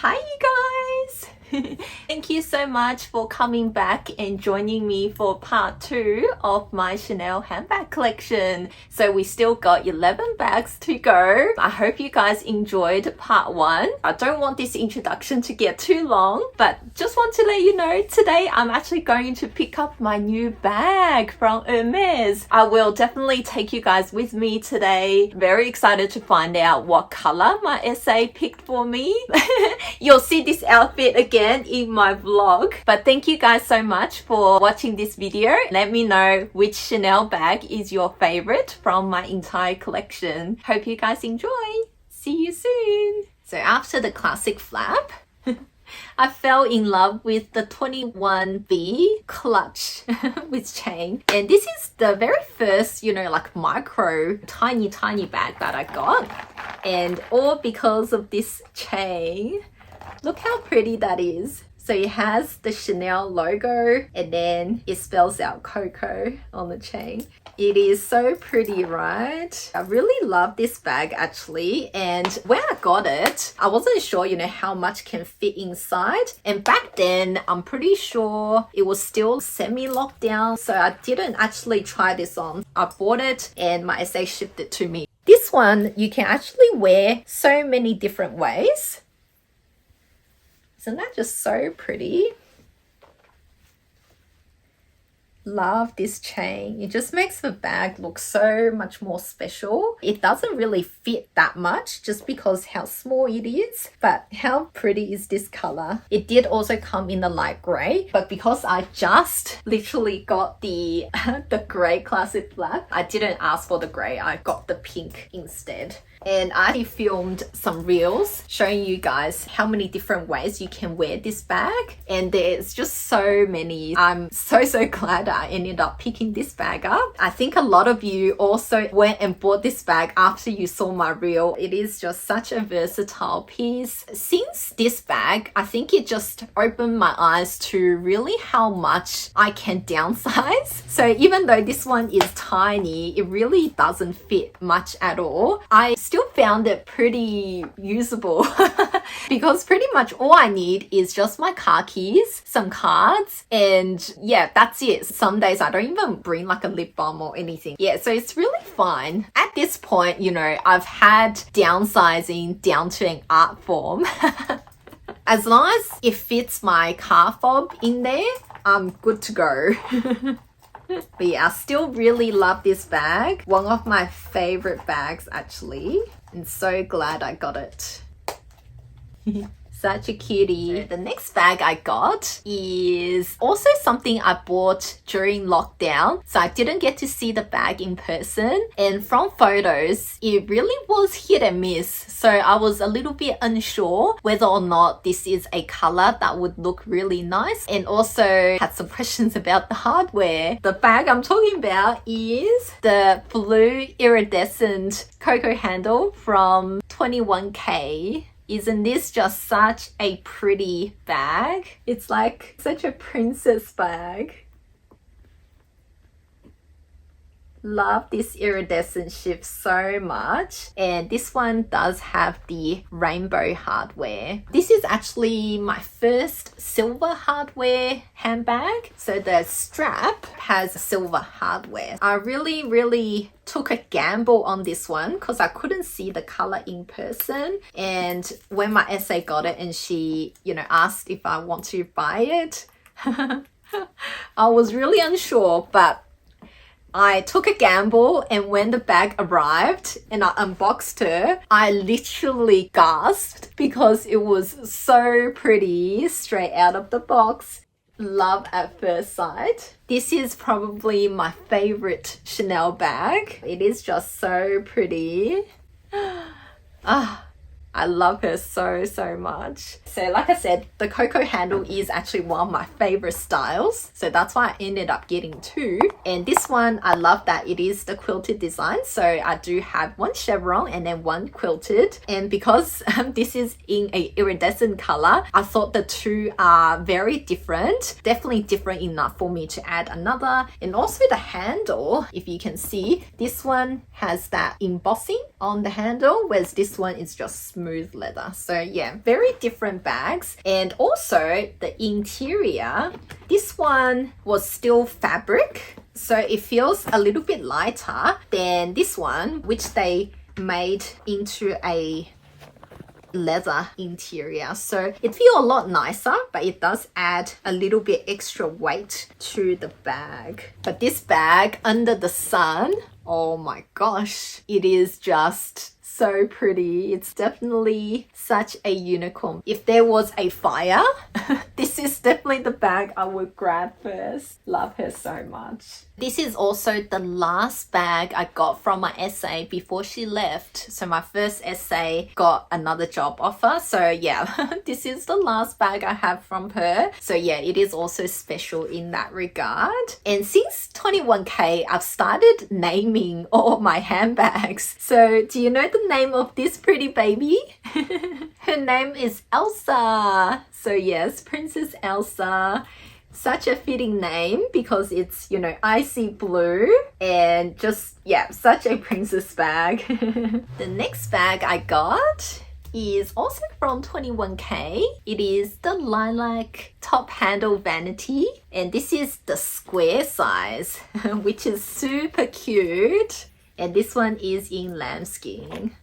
Hi you guys! Thank you so much for coming back and joining me for part 2 of my Chanel handbag collection. So we still got 11 bags to go. I hope you guys enjoyed part 1. I don't want this introduction to get too long, but just want to let you know today I'm actually going to pick up my new bag from Hermes. I will definitely take you guys with me today. Very excited to find out what color my SA picked for me. You'll see this outfit again in my vlog, but thank you guys so much for watching this video. Let me know which Chanel bag is your favorite from my entire collection. Hope you guys enjoy. See you soon. So after the classic flap, I fell in love with the 21V clutch with chain, and this is the very first, like micro tiny bag that I got, and all because of this chain. Look how pretty that is. So it has the Chanel logo and then it spells out Coco on the chain. It is so pretty, right? I really love this bag actually, and when I got it, I wasn't sure, how much can fit inside. And back then, I'm pretty sure it was still semi-locked down, so I didn't actually try this on. I bought it and my SA shipped it to me. This one, you can actually wear so many different ways. Isn't that just so pretty? Love this chain. It just makes the bag look so much more special. It doesn't really fit that much just because how small it is, but how pretty is this color? It did also come in the light gray, but because I just literally got the the gray classic flap, I didn't ask for the gray. I got the pink instead. And I filmed some reels showing you guys how many different ways you can wear this bag, and there's just so many. I'm so glad I ended up picking this bag up. I think a lot of you also went and bought this bag after you saw my reel. It is just such a versatile piece. Since this bag, I think it just opened my eyes to really how much I can downsize. So even though this one is tiny, it really doesn't fit much at all. I still found it pretty usable because pretty much all I need is just my car keys, some cards, and yeah, that's it. Some days I don't even bring like a lip balm or anything. Yeah, so it's really fine. At this point, I've had downsizing down to an art form. As long as it fits my car fob in there, I'm good to go. But yeah, I still really love this bag. One of my favorite bags actually. And so glad I got it. Such a cutie. So the next bag I got is also something I bought during lockdown. So I didn't get to see the bag in person. And from photos, it really was hit and miss. So I was a little bit unsure whether or not this is a color that would look really nice. And also had some questions about the hardware. The bag I'm talking about is the blue iridescent Coco Handle from 21K. Isn't this just such a pretty bag? It's like such a princess bag. Love this iridescent shift so much, and this one does have the rainbow hardware. This is actually my first silver hardware handbag, so the strap has silver hardware. I really took a gamble on this one because I couldn't see the color in person, and when my SA got it and she asked if I want to buy it, I was really unsure, but I took a gamble, and when the bag arrived and I unboxed her, I literally gasped because it was so pretty straight out of the box. Love at first sight. This is probably my favorite Chanel bag. It is just so pretty. I love her so much. So like I said, the Coco Handle is actually one of my favorite styles. So that's why I ended up getting 2. And this one, I love that it is the quilted design. So I do have one chevron and then one quilted. And because this is in a iridescent color, I thought the 2 are very different. Definitely different enough for me to add another. And also the handle, if you can see, this one has that embossing on the handle, whereas this one is just smooth smooth leather. So yeah, very different bags. And also the interior, this one was still fabric, so it feels a little bit lighter than this one, which they made into a leather interior. So it feels a lot nicer, but it does add a little bit extra weight to the bag. But this bag under the sun, oh my gosh, it is just so pretty. It's definitely such a unicorn. If there was a fire, this is definitely the bag I would grab first. Love her so much. This is also the last bag I got from my SA before she left. So my first SA got another job offer. So yeah, this is the last bag I have from her. So yeah, it is also special in that regard. And since 21K, I've started naming all my handbags. So do you know the name of this pretty baby? Her name is Elsa. So yes, Princess Elsa. Such a fitting name because it's, you know, icy blue and just, yeah, such a princess bag. The next bag I got is also from 21K. It is the lilac top handle Vanity, and this is the square size, which is super cute. And this one is in lambskin.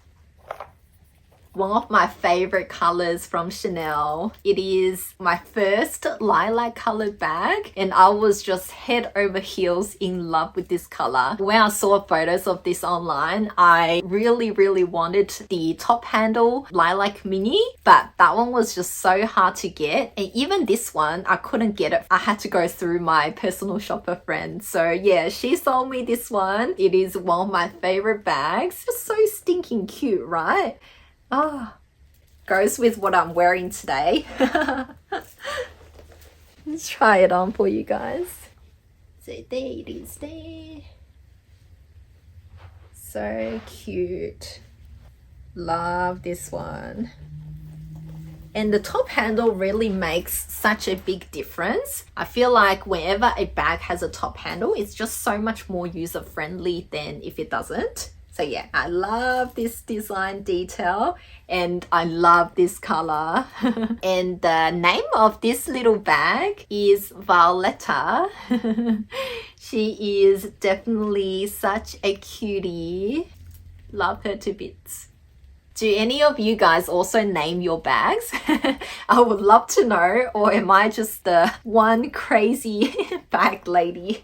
One of my favorite colors from Chanel. It is my first lilac colored bag, and I was just head over heels in love with this color. When I saw photos of this online, I really wanted the top handle lilac mini, but that one was just so hard to get. And even this one, I couldn't get it. I had to go through my personal shopper friend. So yeah, she sold me this one. It is one of my favorite bags. Just so stinking cute, right? Oh, goes with what I'm wearing today. Let's try it on for you guys. So there it is there. So cute. Love this one. And the top handle really makes such a big difference. I feel like whenever a bag has a top handle, it's just so much more user-friendly than if it doesn't. So yeah, I love this design detail and I love this color. And the name of this little bag is Violetta. She is definitely such a cutie. Love her to bits. Do any of you guys also name your bags? I would love to know, or am I just the one crazy bag lady?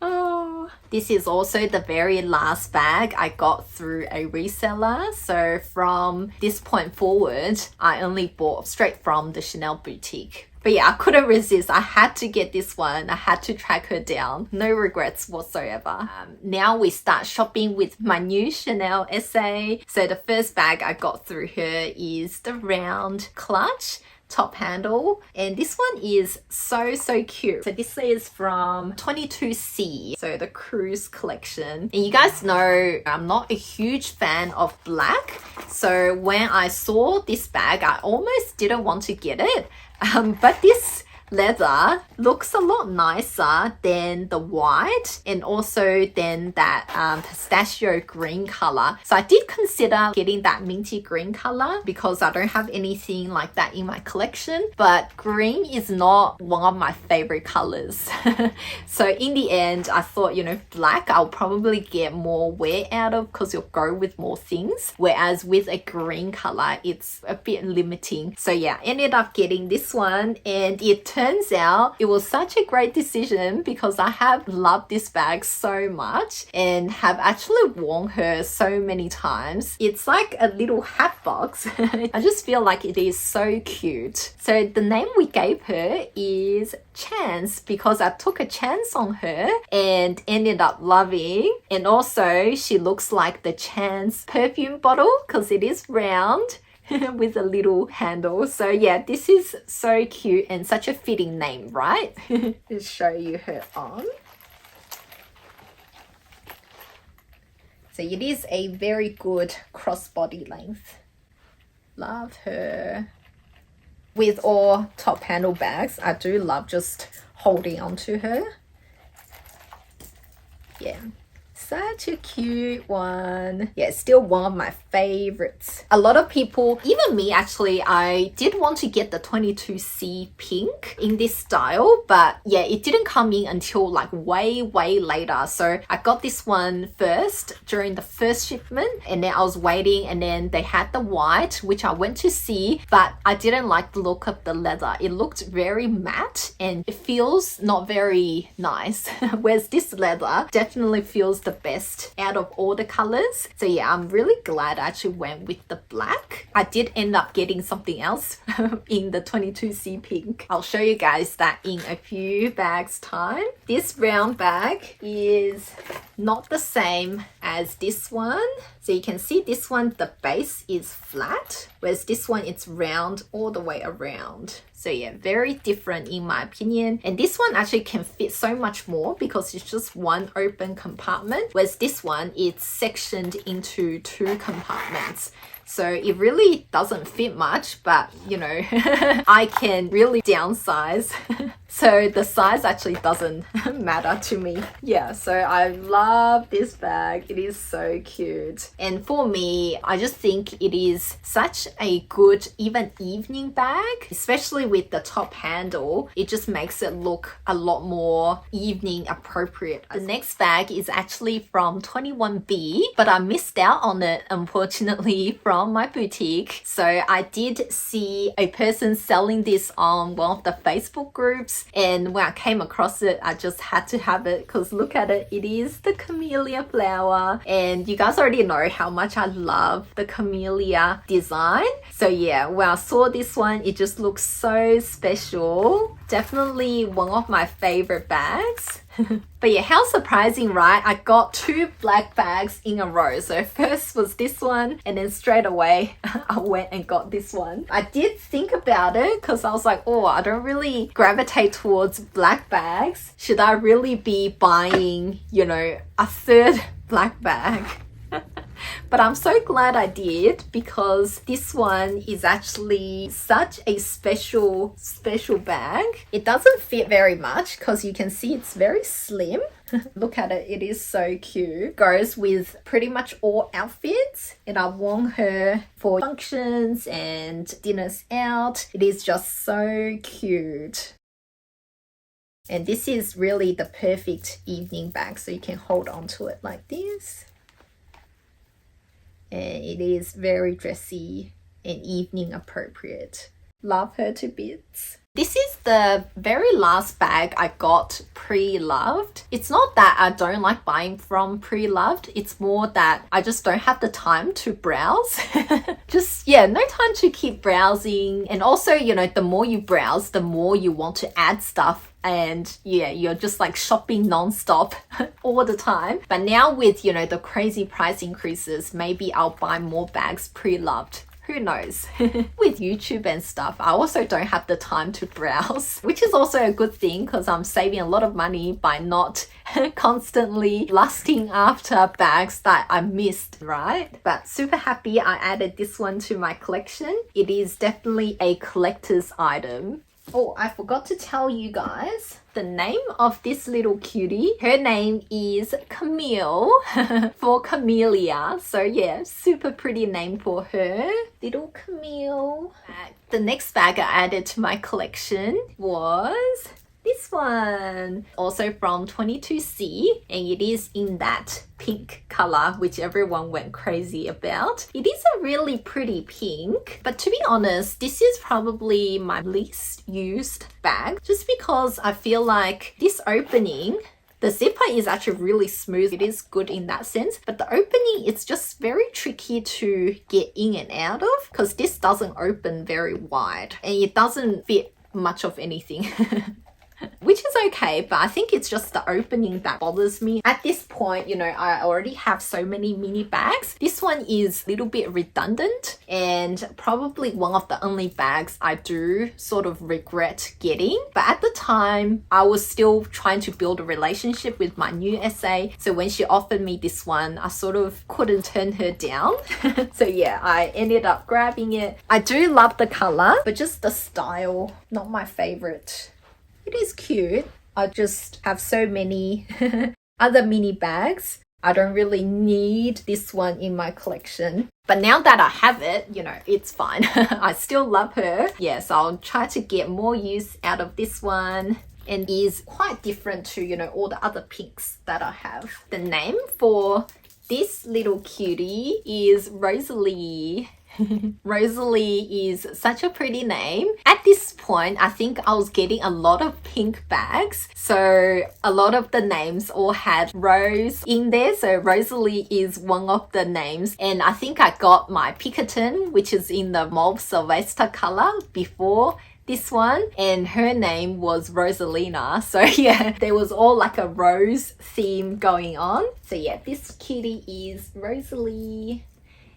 Oh, this is also the very last bag I got through a reseller. So from this point forward, I only bought straight from the Chanel boutique. But yeah, I couldn't resist. I had to get this one. I had to track her down. No regrets whatsoever. Now we start shopping with my new Chanel SA. So the first bag I got through her is the round clutch top handle, and this one is so cute. So this is from 22C, so the cruise collection. And you guys know I'm not a huge fan of black, so when I saw this bag I almost didn't want to get it, but this leather looks a lot nicer than the white and also than that pistachio green color. So I did consider getting that minty green color because I don't have anything like that in my collection, but green is not one of my favorite colors. So in the end, I thought, you know, black I'll probably get more wear out of because you'll go with more things, whereas with a green color it's a bit limiting. So yeah, ended up getting this one, and it turns out it was such a great decision because I have loved this bag so much and have actually worn her so many times. It's like a little hat box. I just feel like it is so cute. So the name we gave her is Chance because I took a chance on her and ended up loving. And also she looks like the Chance perfume bottle because it is round with a little handle. So yeah, this is so cute and such a fitting name, right? Just show you her on. So it is a very good crossbody length. Love her. With all top handle bags, I do love just holding on to her. Yeah, Such a cute one. Yeah, still one of my favorites. A lot of people, even me actually, I did want to get the 22C pink in this style, but yeah, it didn't come in until like way later. So I got this one first during the first shipment, and then I was waiting, and then they had the white, which I went to see, but I didn't like the look of the leather. It looked very matte and it feels not very nice. Whereas this leather definitely feels the best out of all the colors. So yeah, I'm really glad I actually went with the black. I did end up getting something else in the 22C pink. I'll show you guys that in a few bags time. This round bag is not the same as this one. So you can see this one, the base is flat, whereas this one, it's round all the way around. So yeah, very different in my opinion. And this one actually can fit so much more because it's just one open compartment, whereas this one, it's sectioned into 2 compartments. So it really doesn't fit much, but you know, I can really downsize. So the size actually doesn't matter to me. Yeah, so I love this bag. It is so cute. And for me, I just think it is such a good even evening bag, especially with the top handle. It just makes it look a lot more evening appropriate. The next bag is actually from 21B, but I missed out on it, unfortunately, from my boutique. So I did see a person selling this on one of the Facebook groups, and when I came across it, I just had to have it because look at it. It is the camellia flower, and you guys already know how much I love the camellia design. So yeah, when I saw this one, it just looks so special. Definitely one of my favorite bags. But yeah, how surprising, right? I got 2 black bags in a row. So first was this one, and then straight away I went and got this one. I did think about it because I was like, oh, I don't really gravitate towards black bags. Should I really be buying, you know, a 3rd black bag? But I'm so glad I did because this one is actually such a special bag. It doesn't fit very much because you can see it's very slim. Look at it, it is so cute. Goes with pretty much all outfits, and I've worn her for functions and dinners out. It is just so cute. And this is really the perfect evening bag, so you can hold on to it like this. And it is very dressy and evening appropriate. Love her to bits. This is the very last bag I got pre-loved. It's not that I don't like buying from pre-loved. It's more that I just don't have the time to browse. Just, yeah, no time to keep browsing. And also, you know, the more you browse, the more you want to add stuff. And yeah, you're just like shopping non-stop all the time. But now with, you know, the crazy price increases, maybe I'll buy more bags pre-loved. Who knows? With YouTube and stuff, I also don't have the time to browse, which is also a good thing because I'm saving a lot of money by not constantly lusting after bags that I missed, right? But super happy I added this one to my collection. It is definitely a collector's item. Oh, I forgot to tell you guys the name of this little cutie. Her name is Camille for Camellia. So yeah, super pretty name for her. Little Camille. The next bag I added to my collection was this one, also from 22C, and it is in that pink color, which everyone went crazy about. It is a really pretty pink, but to be honest, this is probably my least used bag, just because I feel like this opening, the zipper is actually really smooth. It is good in that sense, but the opening, it's just very tricky to get in and out of because this doesn't open very wide and it doesn't fit much of anything. Which is okay, but I think it's just the opening that bothers me. At this point, you know, I already have so many mini bags. This one is a little bit redundant and probably one of the only bags I do sort of regret getting. But at the time, I was still trying to build a relationship with my new SA. So when she offered me this one, I sort of couldn't turn her down. So yeah, I ended up grabbing it. I do love the color, but just the style, not my favorite. It is cute. I just have so many other mini bags I don't really need this one in my collection. But now that I have it, you know, it's fine. I still love her. Yes, I'll try to get more use out of this one. And is quite different to, you know, all the other pinks that I have. The name for this little cutie is Rosalie. Rosalie is such a pretty name. At this point, I think I was getting a lot of pink bags. So a lot of the names all had Rose in there. So Rosalie is one of the names. And I think I got my Pinkerton, which is in the Mauve Sylvester color before this one, and her name was Rosalina. So yeah, there was all like a rose theme going on. So yeah, this cutie is Rosalie.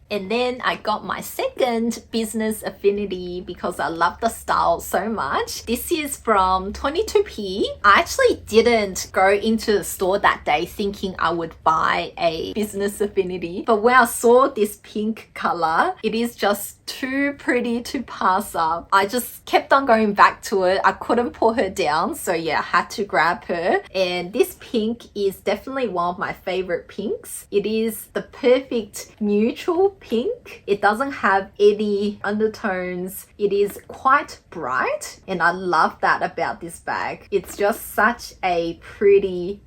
And then I got my second business Affinity because I love the style so much. This is from 22p. I actually didn't go into the store that day thinking I would buy a business Affinity. But when I saw this pink color, it is just too pretty to pass up. I just kept on going back to it. I couldn't put her down. So yeah, I had to grab her. And this pink is definitely one of my favorite pinks. It is the perfect neutral pink. It doesn't have any undertones. It is quite bright, and I love that about this bag. It's just such a pretty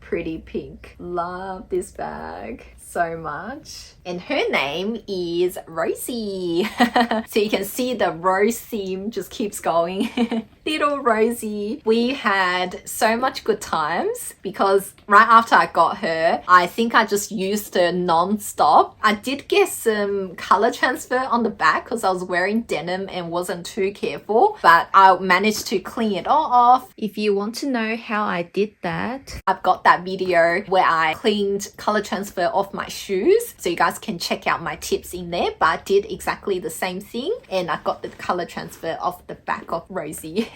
pink. Love this bag so much. And her name is Rosie. So you can see the rose theme just keeps going. Little Rosie. We had so much good times because right after I got her, I think I just used her non-stop. I did get some color transfer on the back because I was wearing denim and wasn't too careful, but I managed to clean it all off. If you want to know how I did that, I've got that video where I cleaned color transfer off my shoes, so you guys can check out my tips in there. But I did exactly the same thing, and I got the color transfer off the back of Rosie.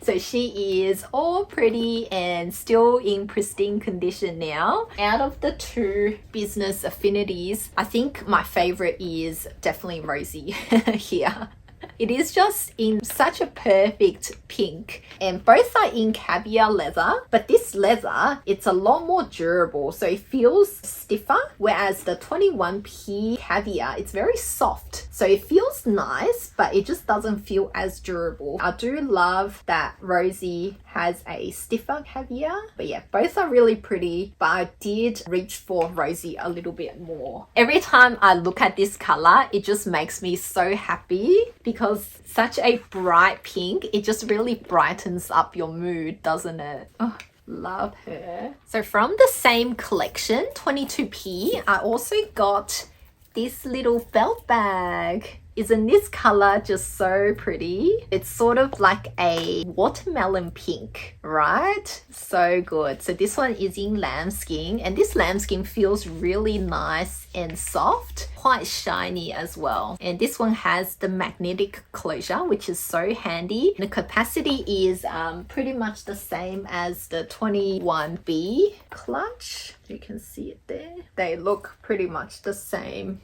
So she is all pretty and still in pristine condition now. Out of the two business Affinities, I think my favorite is definitely Rosie here. It is just in such a perfect pink, and both are in caviar leather, but this leather, it's a lot more durable, so it feels stiffer, whereas the 21p caviar, it's very soft, so it feels nice, but it just doesn't feel as durable. I do love that Rosie has a stiffer caviar, but yeah, both are really pretty, but I did reach for Rosie a little bit more. Every time I look at this color, it just makes me so happy because such a bright pink, it just really brightens up your mood, doesn't it? Oh, love her. So from the same collection, 22p, I also got this little belt bag. Isn't this color just so pretty? It's sort of like a watermelon pink, right? So good. So this one is in lambskin, and this lambskin feels really nice and soft, quite shiny as well. And this one has the magnetic closure, which is so handy. The capacity is pretty much the same as the 21B clutch. You can see it there. They look pretty much the same.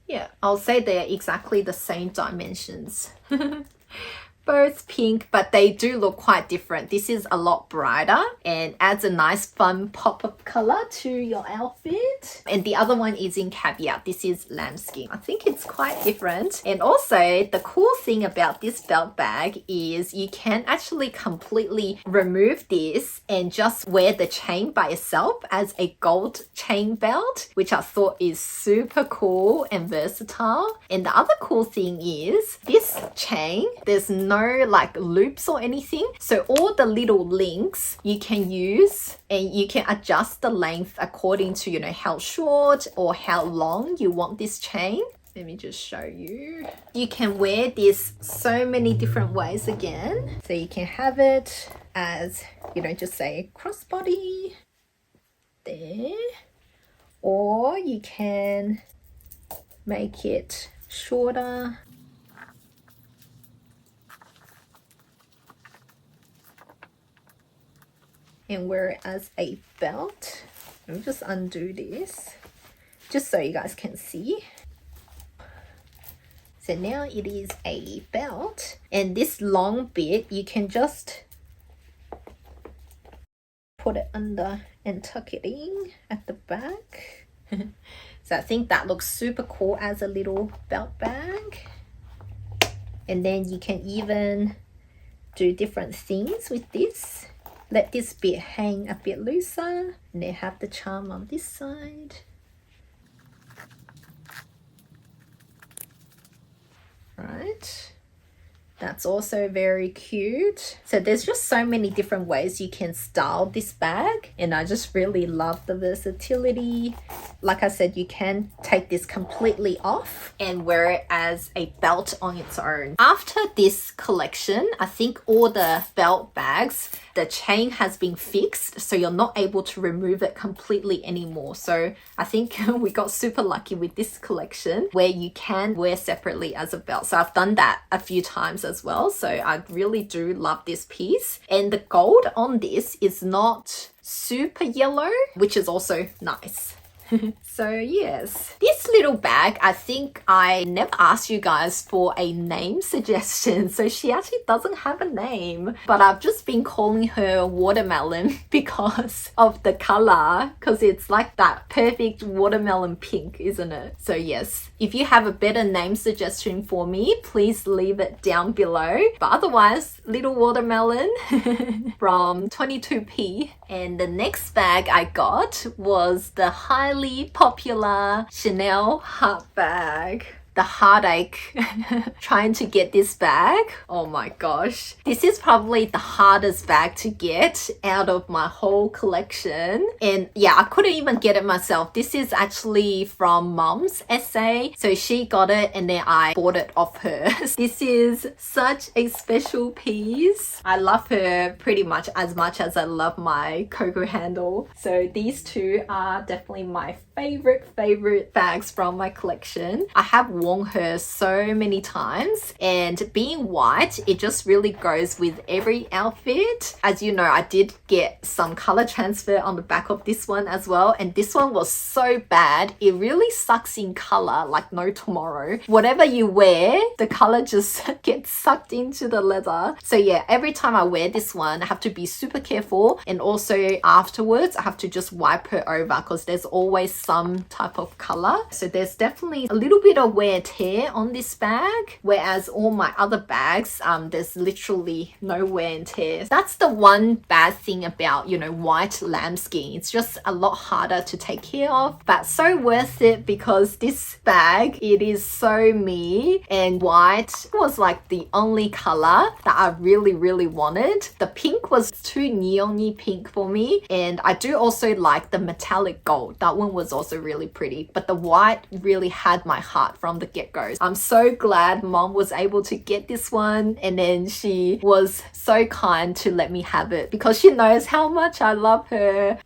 Yeah, I'll say they're exactly the same dimensions. Both pink, but they do look quite different. This is a lot brighter and adds a nice fun pop of color to your outfit. And the other one is in caviar. This is lambskin. I think it's quite different. And also the cool thing about this belt bag is you can actually completely remove this and just wear the chain by itself as a gold chain belt, which I thought is super cool and versatile. And the other cool thing is this chain, there's no like loops or anything, so all the little links you can use, and you can adjust the length according to, you know, how short or how long you want this chain. Let me just show you. You can wear this so many different ways again. So you can have it as, you know, just say crossbody there, or you can make it shorter and wear it as a belt. Let me just undo this just so you guys can see. So now it is a belt, and this long bit you can just put it under and tuck it in at the back. So I think that looks super cool as a little belt bag. And then you can even do different things with this. Let this bit hang a bit looser, and then have the charm on this side. Right. That's also very cute. So there's just so many different ways you can style this bag, and I just really love the versatility. Like I said, you can take this completely off and wear it as a belt on its own. After this collection, I think all the belt bags, the chain has been fixed, so you're not able to remove it completely anymore. So I think we got super lucky with this collection where you can wear separately as a belt. So I've done that a few times as well. So I really do love this piece. And the gold on this is not super yellow, which is also nice. So yes, this little bag, I think I never asked you guys for a name suggestion. So she actually doesn't have a name, but I've just been calling her watermelon because of the color, because it's like that perfect watermelon pink, isn't it? So yes, if you have a better name suggestion for me, please leave it down below. But otherwise, little watermelon from 22p. And the next bag I got was the highly popular Chanel Handbag. The heartache trying to get this bag. Oh my gosh. This is probably the hardest bag to get out of my whole collection. And yeah, I couldn't even get it myself. This is actually from Mom's essay. So she got it and then I bought it off her. This is such a special piece. I love her pretty much as I love my Coco Handle. So these two are definitely my favorite bags from my collection. I have worn her so many times, and being white, it just really goes with every outfit. As you know, I did get some color transfer on the back of this one as well, and this one was so bad. It really sucks in color like no tomorrow. Whatever you wear, the color just gets sucked into the leather. So yeah, every time I wear this one, I have to be super careful, and also afterwards I have to just wipe her over because there's always some type of color. So there's definitely a little bit of wear and tear on this bag, whereas all my other bags, there's literally no wear and tear. That's the one bad thing about, you know, white lambskin. It's just a lot harder to take care of, but so worth it because this bag, it is so me, and white was like the only color that I really wanted. The pink was too neon-y pink for me, and I do also like the metallic gold. That one was also really pretty, but the white really had my heart from the get-go. I'm so glad Mom was able to get this one, and then she was so kind to let me have it because she knows how much I love her.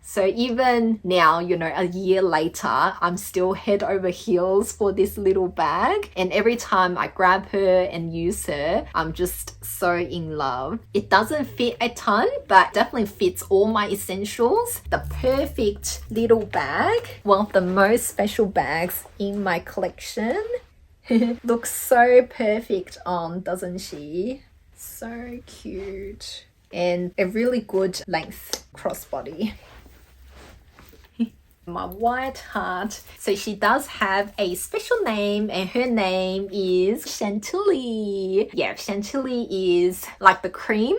So even now, you know, a year later, I'm still head over heels for this little bag, and every time I grab her and use her, I'm just so in love. It doesn't fit a ton, but definitely fits all my essentials. The perfect little bag, one of the most special bags in my collection. Looks so perfect on, doesn't she? So cute. And a really good length crossbody. My white heart. So she does have a special name, and her name is Chantilly. Yeah, Chantilly is like the cream.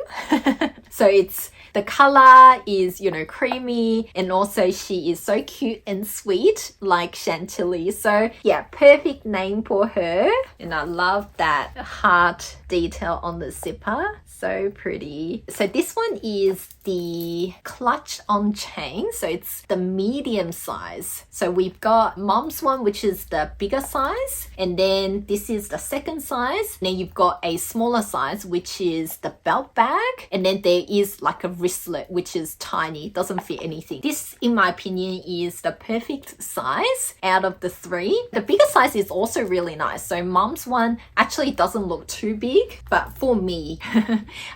So it's the color is, you know, creamy, and also she is so cute and sweet like Chantilly. So yeah, perfect name for her. And I love that heart detail on the zipper. So pretty. So this one is the clutch on chain. So it's the medium size. So we've got Mom's one, which is the bigger size, and then this is the second size. And then you've got a smaller size, which is the belt bag, and then there is like a wristlet, which is tiny, doesn't fit anything. This, in my opinion, is the perfect size out of the three. The bigger size is also really nice. So Mom's one actually doesn't look too big, but for me,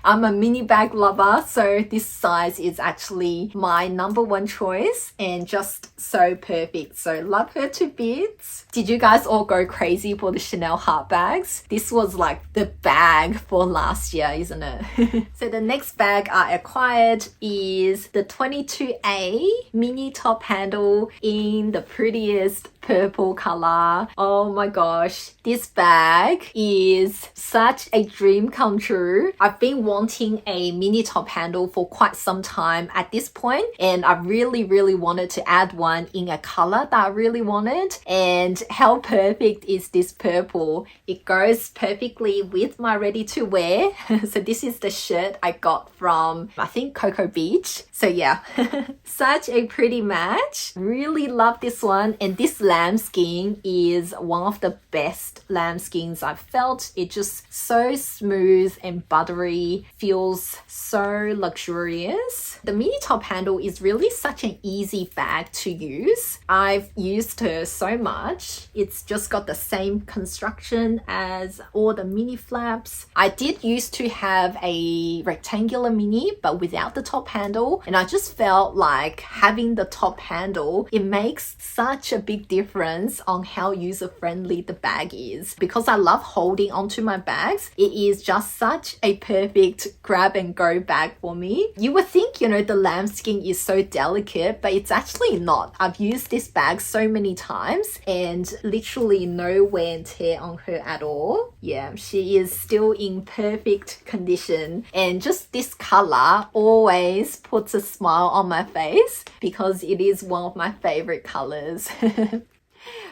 I'm a mini bag lover, so this size is actually my number one choice, and just so perfect. So love her to bits. Did you guys all go crazy for the Chanel heart bags? This was like the bag for last year, isn't it? So the next bag I acquired is the 22A mini top handle in the prettiest purple color. Oh my gosh, this bag is such a dream come true. I've been wanting a mini top handle for quite some time at this point, and I really wanted to add one in a color that I really wanted. And how perfect is this purple? It goes perfectly with my ready to wear. So this is the shirt I got from, I think, Coco Beach. So yeah, such a pretty match. Really love this one. And this lambskin is one of the best lambskins I've felt. It's just so smooth and buttery, feels so luxurious. The mini top handle is really such an easy bag to use. I've used her so much. It's just got the same construction as all the mini flaps. I did used to have a rectangular mini, but without the top handle, and I just felt like having the top handle, it makes such a big difference on how user-friendly the bag is. Because I love holding onto my bags, it is just such a perfect grab and go bag for me. You would think, you know, the lambskin is so delicate, but it's actually not. I've used this bag so many times and literally no wear and tear on her at all. Yeah, she is still in perfect condition, and just this color always puts a smile on my face because it is one of my favorite colors.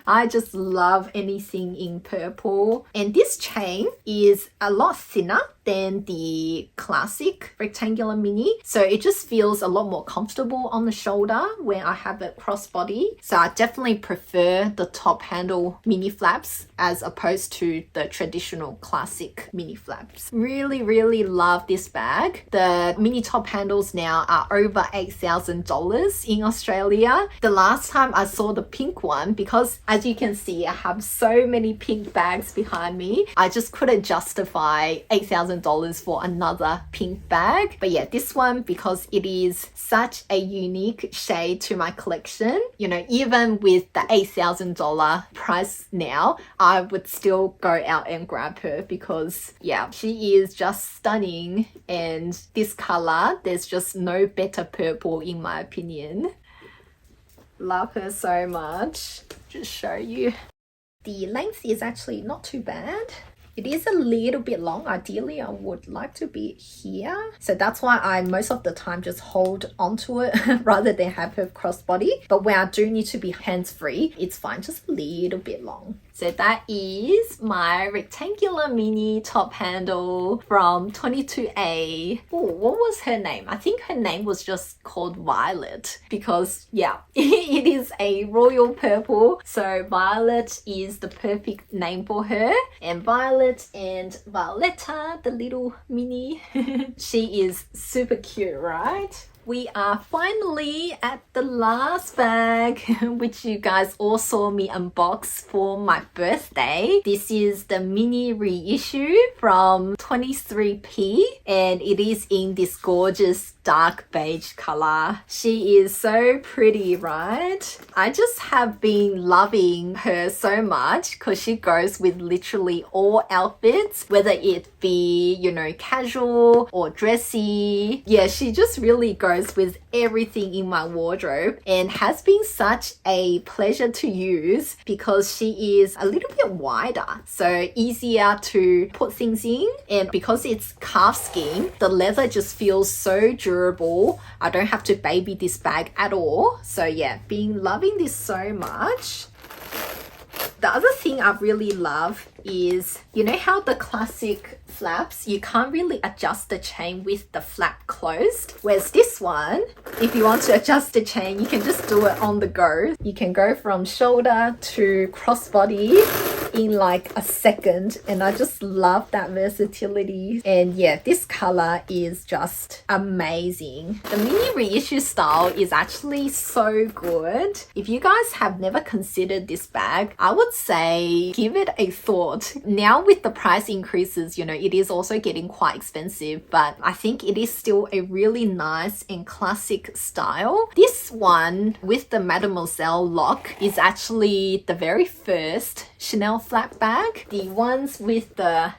I just love anything in purple. And this chain is a lot thinner than the classic rectangular mini. So it just feels a lot more comfortable on the shoulder when I have it crossbody. So I definitely prefer the top handle mini flaps as opposed to the traditional classic mini flaps. Really love this bag. The mini top handles now are over $8,000 in Australia. The last time I saw the pink one, because as you can see, I have so many pink bags behind me, I just couldn't justify $8,000 for another pink bag. But yeah, this one, because it is such a unique shade to my collection, you know, even with the $8,000 price now, I would still go out and grab her because yeah, she is just stunning. And this color, there's just no better purple in my opinion. Love her so much. Just show you. The length is actually not too bad. It is a little bit long. Ideally, I would like to be here. So that's why I most of the time just hold onto it rather than have her crossbody. But when I do need to be hands-free, it's fine, just a little bit long. So that is my rectangular mini top handle from 22A. Oh, what was her name? I think her name was just called Violet because yeah, it is a royal purple. So Violet is the perfect name for her. And Violet and Violetta, the little mini, she is super cute, right? We are finally at the last bag, which you guys all saw me unbox for my birthday. This is the mini reissue from 23P, and it is in this gorgeous dark beige color. She is so pretty, right? I just have been loving her so much because she goes with literally all outfits, whether it be, you know, casual or dressy. Yeah, she just really goes with everything in my wardrobe and has been such a pleasure to use because she is a little bit wider, so easier to put things in. And because it's calf skin, the leather just feels so durable. I don't have to baby this bag at all. So yeah, been loving this so much. The other thing I really love is, you know how the classic flaps, you can't really adjust the chain with the flap closed, whereas this one, if you want to adjust the chain, you can just do it on the go. You can go from shoulder to crossbody in like a second, and I just love that versatility. And yeah, this color is just amazing. The mini reissue style is actually so good. If you guys have never considered this bag, I would say give it a thought. Now with the price increases, you know, it is also getting quite expensive, but I think it is still a really nice and classic style. This one with the Mademoiselle lock is actually the very first Chanel flap bag. The ones with the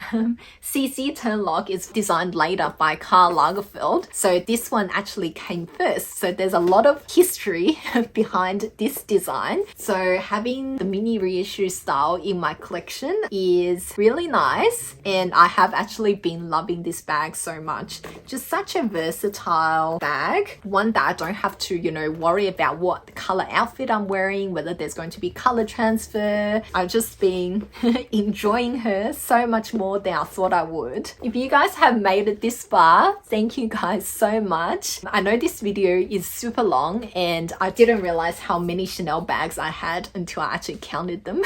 CC turn lock is designed later by Karl Lagerfeld. So this one actually came first. So there's a lot of history behind this design. So having the mini reissue style in my collection is really nice. And I have actually been loving this bag so much. Just such a versatile bag. One that I don't have to, you know, worry about what color outfit I'm wearing, whether there's going to be color transfer. I've just been enjoying her so much more than I thought I would. If you guys have made it this far, thank you guys so much. I know this video is super long and I didn't realize how many Chanel bags I had until I actually counted them.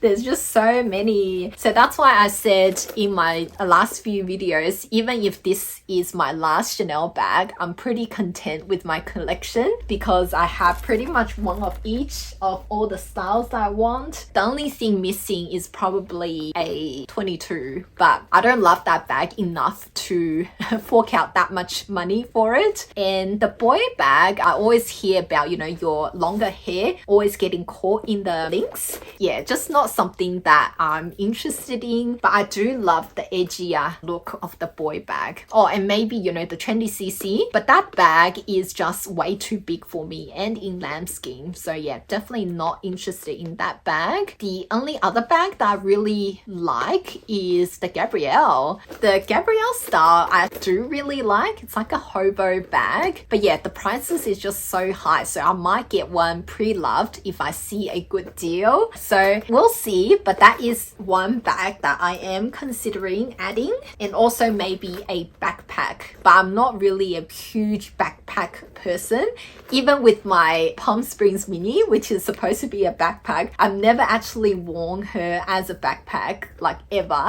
There's just so many. So that's why I said in my last few videos, even if this is my last Chanel bag, I'm pretty content with my collection because I have pretty much one of each of all the styles that I want. The only thing missing is probably a 22, but I don't love that bag enough to fork out that much money for it. And the boy bag, I always hear about, you know, your longer hair always getting caught in the links. Yeah, just not something that I'm interested in, but I do love the edgier look of the boy bag. Oh, and maybe, you know, the trendy CC, but that bag is just way too big for me and in lambskin. So yeah, definitely not interested in that bag. The only other bag that I really like is the Gabrielle. The Gabrielle style I do really like. It's like a hobo bag, but yeah, the prices is just so high. So I might get one pre-loved if I see a good deal. So we'll see, but that is one bag that I am considering adding, and also maybe a backpack, but I'm not really a huge backpack person. Even with my Palm Springs mini, which is supposed to be a backpack, I've never actually worn her as a backpack, like ever.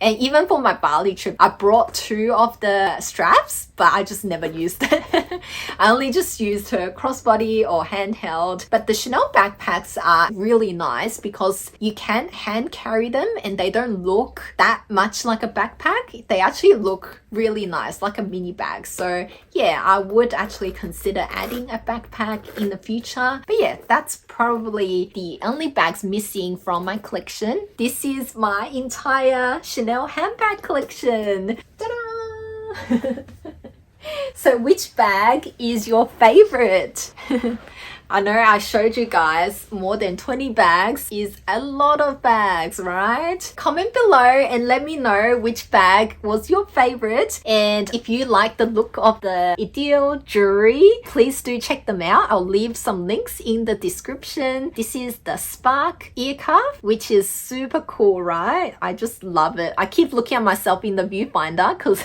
And even for my Bali trip, I brought 2 of the straps, but I just never used it. I only just used her crossbody or handheld. But the Chanel backpacks are really nice because you can hand carry them and they don't look that much like a backpack. They actually look really nice, like a mini bag. So yeah, I would actually consider adding a backpack in the future. But yeah, that's probably the only bags missing from my collection. This is my entire Chanel handbag collection. Ta-da! So which bag is your favorite? I know I showed you guys more than 20 bags is a lot of bags, right? Comment below and let me know which bag was your favorite. And if you like the look of the Idyl jewelry, please do check them out. I'll leave some links in the description. This is the Spark ear cuff, which is super cool, right? I just love it. I keep looking at myself in the viewfinder because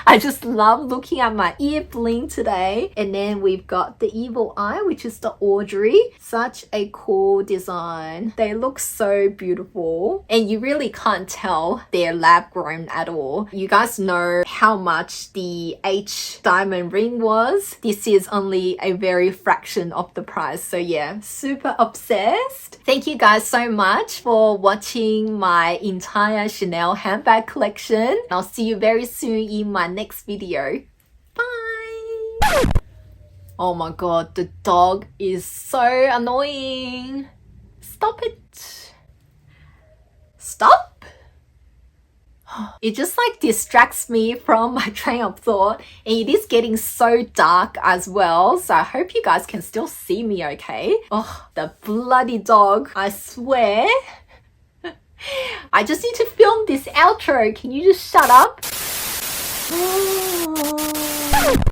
I just love looking at my ear bling today. And then we've got the evil eye, which is the Audrey. Such a cool design. They look so beautiful and you really can't tell they're lab grown at all. You guys know how much the H diamond ring was. This is only a very fraction of the price. So yeah, super obsessed. Thank you guys so much for watching my entire Chanel handbag collection. I'll see you very soon in my next video. Bye! Oh my god, the dog is so annoying. Stop it. Stop. It just like distracts me from my train of thought, and it is getting so dark as well, so I hope you guys can still see me okay. Oh, the bloody dog, I swear. I just need to film this outro. Can you just shut up?